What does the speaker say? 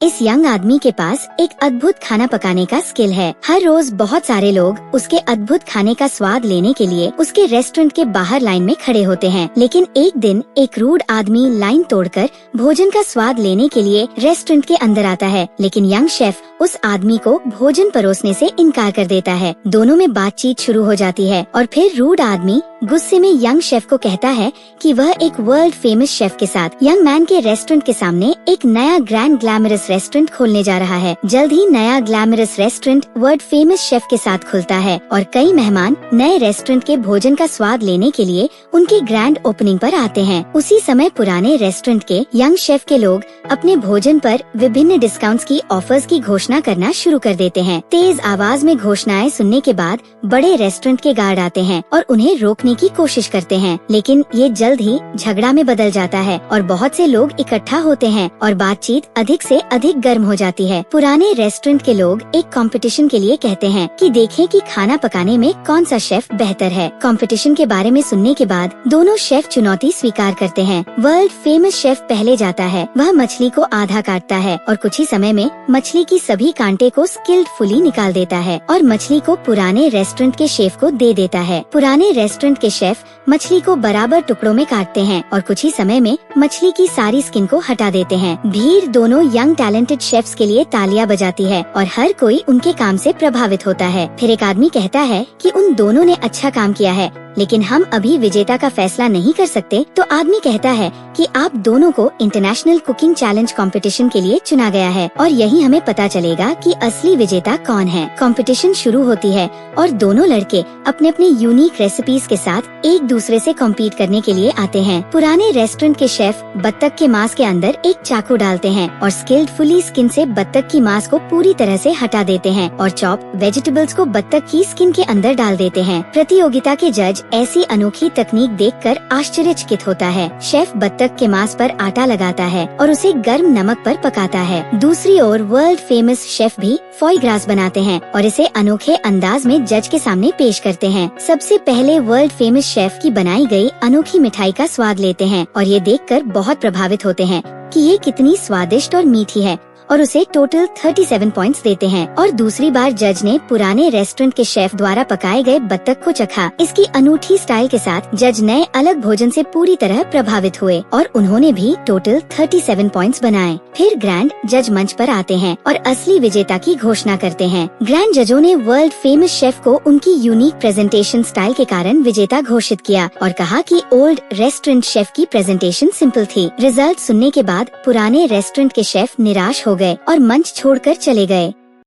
इस यंग आदमी के पास एक अद्भुत खाना पकाने का स्किल है। हर रोज बहुत सारे लोग उसके अद्भुत खाने का स्वाद लेने के लिए उसके रेस्टोरेंट के बाहर लाइन में खड़े होते हैं। लेकिन एक दिन एक रूड आदमी लाइन तोड़कर भोजन का स्वाद लेने के लिए रेस्टोरेंट के अंदर आता है, लेकिन यंग शेफ उस आदमी को भोजन परोसने से इनकार कर देता है। दोनों में बातचीत शुरू हो जाती है और फिर रूड आदमी गुस्से में यंग शेफ को कहता है कि वह एक वर्ल्ड फेमस शेफ के साथ यंग मैन के रेस्टोरेंट के सामने एक नया ग्रैंड ग्लैमरस रेस्टोरेंट खोलने जा रहा है। जल्द ही नया glamorous restaurant world famous chef के साथ खुलता है और कई मेहमान नए रेस्टोरेंट के भोजन का स्वाद लेने के लिए उनकी ग्रैंड ओपनिंग पर आते हैं। उसी समय पुराने रेस्टोरेंट के यंग शेफ के लोग अपने भोजन पर विभिन्न डिस्काउंट्स की ऑफर्स की घोषणा करना शुरू कर देते हैं। तेज आवाज में घोषणाएं सुनने के बाद बड़े रेस्टोरेंट के गार्ड आते हैं और उन्हें रोकने की कोशिश करते हैं, लेकिन ये जल्द ही झगड़ा में बदल जाता है और बहुत से लोग इकट्ठा होते हैं और बातचीत अधिक से अधिक गर्म हो जाती है। पुराने रेस्टोरेंट के लोग एक कंपटीशन के लिए कहते हैं कि देखें कि खाना पकाने में कौन सा शेफ बेहतर है। कंपटीशन के बारे में सुनने के बाद दोनों शेफ चुनौती स्वीकार करते हैं। वर्ल्ड फेमस शेफ पहले जाता है। वह मछली को आधा काटता है और कुछ ही समय में मछली की सभी कांटे को स्किल्डफुली निकाल देता है और मछली को पुराने रेस्टोरेंट के शेफ को दे देता है। पुराने रेस्टोरेंट के शेफ मछली को बराबर टुकड़ों में काटते हैं और कुछ ही समय में मछली की सारी स्किन को हटा देते हैं। भीड़ दोनों यंग टैलेंटेड शेफ्स के लिए तालियां बजाती है और हर कोई उनके काम से प्रभावित होता है। फिर एक आदमी कहता है कि उन दोनों ने अच्छा काम किया है, लेकिन हम अभी विजेता का फैसला नहीं कर सकते। तो आदमी कहता है कि आप दोनों को इंटरनेशनल कुकिंग चैलेंज कंपटीशन के लिए चुना गया है और यही हमें पता चलेगा कि असली विजेता कौन है। कंपटीशन शुरू होती है और दोनों लड़के अपने अपने यूनिक रेसिपीज के साथ एक दूसरे से कॉम्पीट करने के लिए आते हैं। पुराने रेस्टोरेंट के शेफ बत्तख के मांस के अंदर एक चाकू डालते हैं और स्किल्डफुली स्किन से बत्तख की मांस को पूरी तरह से हटा देते हैं और चॉप वेजिटेबल्स को बत्तख की स्किन के अंदर डाल देते हैं। प्रतियोगिता के जज ऐसी अनोखी तकनीक देखकर आश्चर्यचकित होता है। शेफ बत्तख के मांस पर आटा लगाता है और उसे गर्म नमक पर पकाता है। दूसरी ओर वर्ल्ड फेमस शेफ भी फॉय ग्रास बनाते हैं और इसे अनोखे अंदाज में जज के सामने पेश करते हैं। सबसे पहले वर्ल्ड फेमस शेफ की बनाई गई अनोखी मिठाई का स्वाद लेते हैं और ये देखकर बहुत प्रभावित होते हैं कि ये कितनी स्वादिष्ट और मीठी है और उसे टोटल 37 पॉइंट्स देते हैं। और दूसरी बार जज ने पुराने रेस्टोरेंट के शेफ द्वारा पकाए गए बत्तख को चखा। इसकी अनूठी स्टाइल के साथ जज नए अलग भोजन से पूरी तरह प्रभावित हुए और उन्होंने भी टोटल 37 पॉइंट्स बनाए। फिर ग्रैंड जज मंच पर आते हैं और असली विजेता की घोषणा करते हैं। ग्रैंड जजों ने वर्ल्ड फेमस शेफ को उनकी यूनिक प्रेजेंटेशन स्टाइल के कारण विजेता घोषित किया और कहा कि ओल्ड रेस्टोरेंट शेफ की प्रेजेंटेशन सिंपल थी। रिजल्ट सुनने के बाद पुराने रेस्टोरेंट के शेफ निराश हो गए और मंच छोड़कर चले गए।